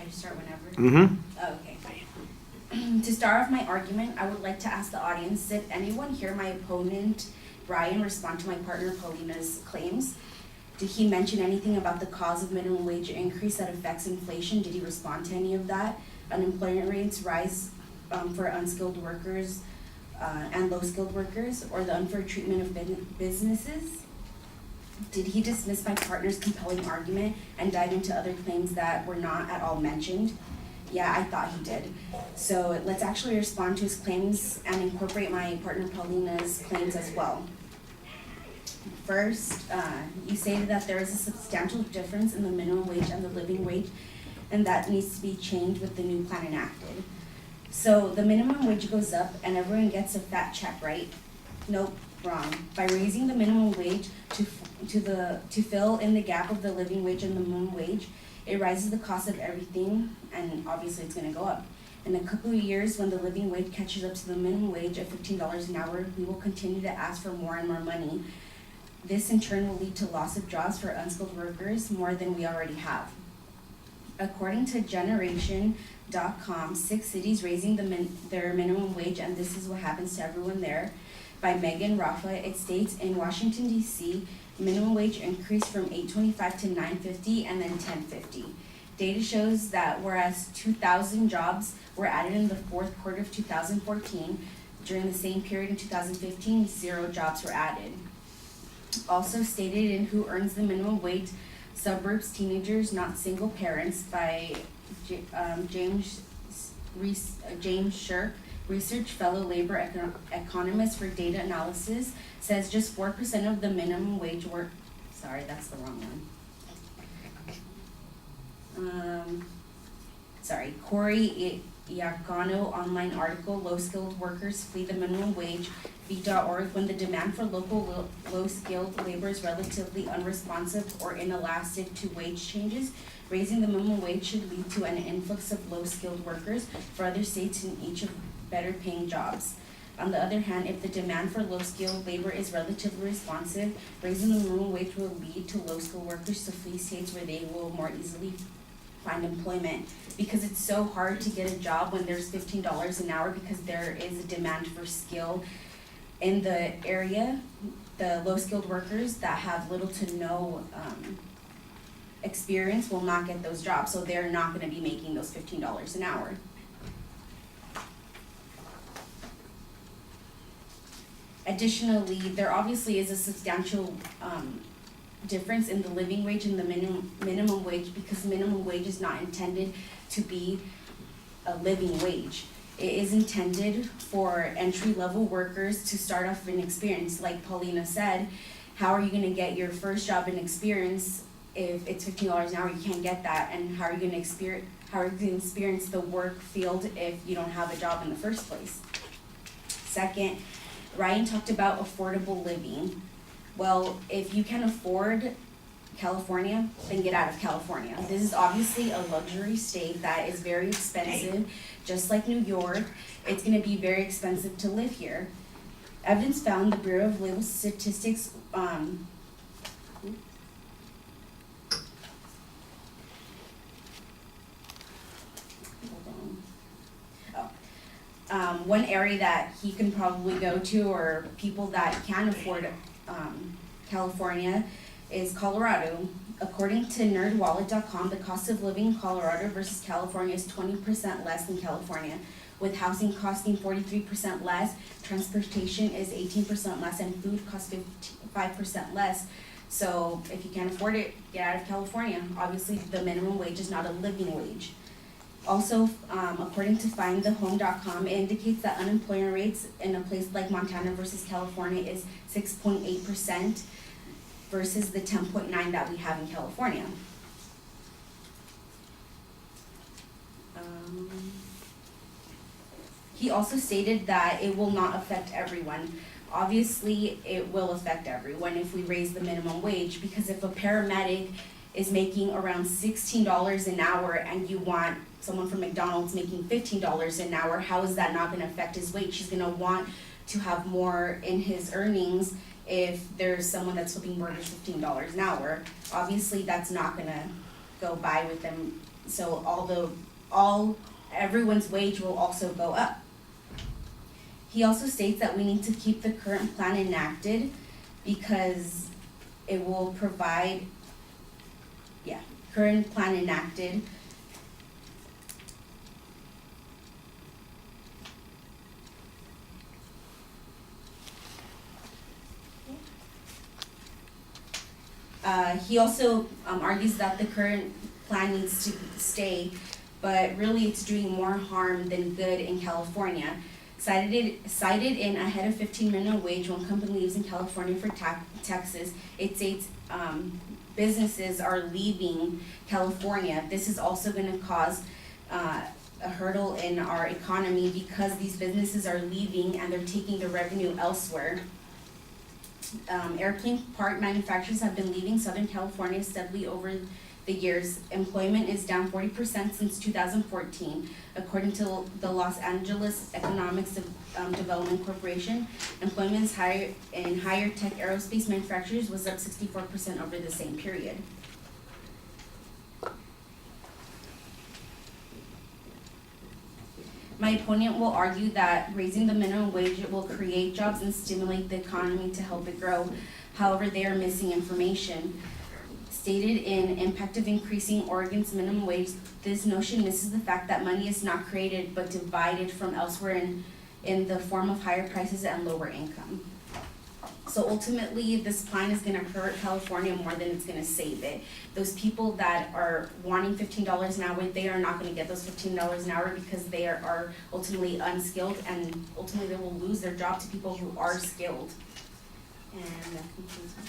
to start whenever? Mm-hmm. Oh, okay. To start off my argument, I would like to ask the audience, did anyone hear my opponent, Brian, respond to my partner Paulina's claims? Did he mention anything about the cause of minimum wage increase that affects inflation? Did he respond to any of that? Unemployment rates rise for unskilled workers and low-skilled workers, or the unfair treatment of businesses? Did he dismiss my partner's compelling argument and dive into other claims that were not at all mentioned? Yeah, I thought he did. So let's actually respond to his claims and incorporate my partner Paulina's claims as well. First, you stated that there is a substantial difference in the minimum wage and the living wage, and that needs to be changed with the new plan enacted. So the minimum wage goes up and everyone gets a fat check, right? Nope, wrong. By raising the minimum wage to fill in the gap of the living wage and the minimum wage, it rises the cost of everything, and obviously it's gonna go up. In a couple of years, when the living wage catches up to the minimum wage of $15 an hour, we will continue to ask for more and more money. This in turn will lead to loss of jobs for unskilled workers, more than we already have. According to Generation.com, 6 cities raising their minimum wage, and this is what happens to everyone there. By Megan Rafa, it states in Washington, D.C., minimum wage increased from $8.25 to $9.50 and then $10.50. Data shows that whereas 2,000 jobs were added in the fourth quarter of 2014, during the same period in 2015, 0 jobs were added. Also stated in Who Earns the Minimum Wage, Suburbs Teenagers Not Single Parents by James Shirk, research fellow labor economist for data analysis, says just 4% of the minimum wage work. Sorry, that's the wrong one. Corey Iacano online article, Low Skilled Workers Flee the Minimum Wage, V.org. When the demand for local low-skilled labor is relatively unresponsive or inelastic to wage changes, raising the minimum wage should lead to an influx of low-skilled workers for other states in each of better paying jobs. On the other hand, if the demand for low-skilled labor is relatively responsive, raising the minimum wage will lead to low-skilled workers to flee states where they will more easily find employment, because it's so hard to get a job when there's $15 an hour, because there is a demand for skill in the area. The low-skilled workers that have little to no experience will not get those jobs, so they're not going to be making those $15 an hour. Additionally, there obviously is a substantial difference in the living wage and the minimum wage, because minimum wage is not intended to be a living wage. It is intended for entry-level workers to start off in experience. Like Paulina said, how are you going to get your first job in experience if it's $15 an hour? You can't get that. And how are you going to experience the work field if you don't have a job in the first place? Second, Ryan talked about affordable living. Well, if you can afford California, then get out of California. This is obviously a luxury state that is very expensive. Just like New York, it's going to be very expensive to live here. Evidence found, the Bureau of Labor Statistics one area that he can probably go to, or people that can afford California, is Colorado. According to NerdWallet.com, the cost of living in Colorado versus California is 20% less than California, with housing costing 43% less, transportation is 18% less, and food costs 5% less. So if you can't afford it, get out of California. Obviously, the minimum wage is not a living wage. Also, according to FindTheHome.com, it indicates that unemployment rates in a place like Montana versus California is 6.8% versus the 10.9% that we have in California. He also stated that it will not affect everyone. Obviously, it will affect everyone if we raise the minimum wage, because if a paramedic is making around $16 an hour and you want someone from McDonald's making $15 an hour, how is that not going to affect his wage? He's going to want to have more in his earnings if there's someone that's flipping burgers $15 an hour. Obviously, that's not going to go by with them So everyone's wage will also go up. He also states that we need to keep the current plan enacted because it will provide, current plan enacted. He also argues that the current plan needs to stay, but really it's doing more harm than good in California. Cited in Ahead of 15 Minimum Wage, one company leaves in California for Texas. It states businesses are leaving California. This is also going to cause a hurdle in our economy because these businesses are leaving and they're taking their revenue elsewhere. Airplane part manufacturers have been leaving Southern California steadily over the years. Employment is down 40% since 2014, according to the Los Angeles Economics Development Corporation. Employment is higher in higher tech aerospace manufacturers was up 64% over the same period. My opponent will argue that raising the minimum wage will create jobs and stimulate the economy to help it grow. However, they are missing information. Stated in Impact of Increasing Oregon's Minimum Wage, this notion misses the fact that money is not created but divided from elsewhere in the form of higher prices and lower income. So ultimately, this plan is gonna hurt California more than it's gonna save it. Those people that are wanting $15 an hour, they are not gonna get those $15 an hour because they are ultimately unskilled, and ultimately they will lose their job to people who are skilled. And that concludes my